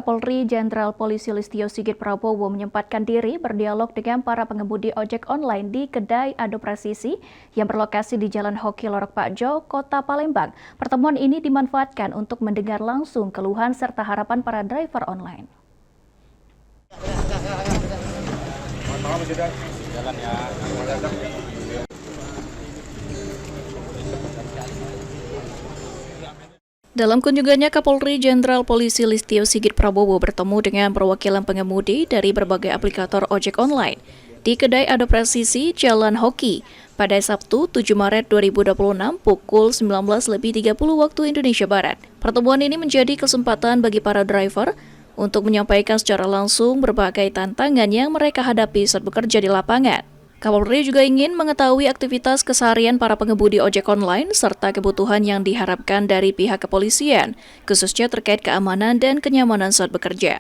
Kapolri Jenderal Polisi Listio Sigit Prabowo menyempatkan diri berdialog dengan para pengemudi ojek online di kedai Ado Presisi yang berlokasi di Jalan Hoki Lorok Pakjo, Kota Palembang. Pertemuan ini dimanfaatkan untuk mendengar langsung keluhan serta harapan para driver online. Dalam kunjungannya, Kapolri Jenderal Polisi Listio Sigit Prabowo bertemu dengan perwakilan pengemudi dari berbagai aplikator ojek online di kedai Ado Presisi Jalan Hoki pada Sabtu 7 Maret 2026 pukul 19.30 waktu Indonesia Barat. Pertemuan ini menjadi kesempatan bagi para driver untuk menyampaikan secara langsung berbagai tantangan yang mereka hadapi saat bekerja di lapangan. Kapolri juga ingin mengetahui aktivitas keseharian para pengemudi ojek online serta kebutuhan yang diharapkan dari pihak kepolisian, khususnya terkait keamanan dan kenyamanan saat bekerja.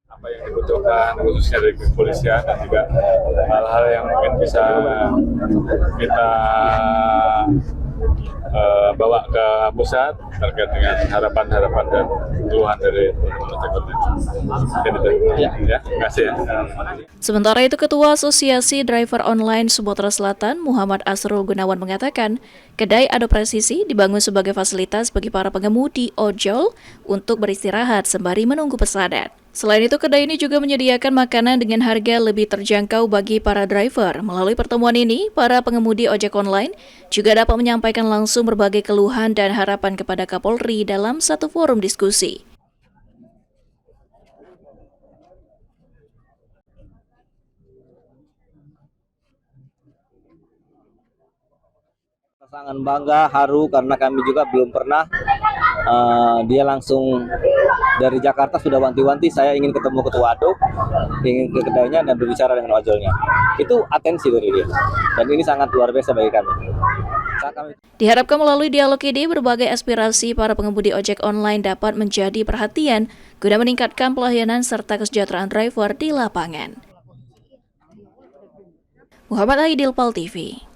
Apa yang dibutuhkan khususnya dari kepolisian dan juga hal-hal yang mungkin bisa kita bawa ke pusat terkait dengan harapan-harapan dan keluhan dari ya, terima kasih ya. Sementara itu, Ketua Asosiasi Driver Online Sumatera Selatan, Muhammad Asrul Gunawan mengatakan, kedai Ado Presisi dibangun sebagai fasilitas bagi para pengemudi ojol untuk beristirahat sembari menunggu pesanan. Selain itu, kedai ini juga menyediakan makanan dengan harga lebih terjangkau bagi para driver. Melalui pertemuan ini, para pengemudi ojek online juga dapat menyampaikan langsung berbagai keluhan dan harapan kepada Kapolri dalam satu forum diskusi. Sangat bangga, haru karena kami juga belum pernah. Dia langsung dari Jakarta sudah wanti-wanti saya ingin ketemu ketua Ado, ingin ke kedainya dan berbicara dengan ojolnya. Itu atensi dari dia, dan ini sangat luar biasa bagi kami. Diharapkan melalui dialog ini berbagai aspirasi para pengemudi ojek online dapat menjadi perhatian guna meningkatkan pelayanan serta kesejahteraan driver di lapangan. Muhammad Aidil, PAL TV.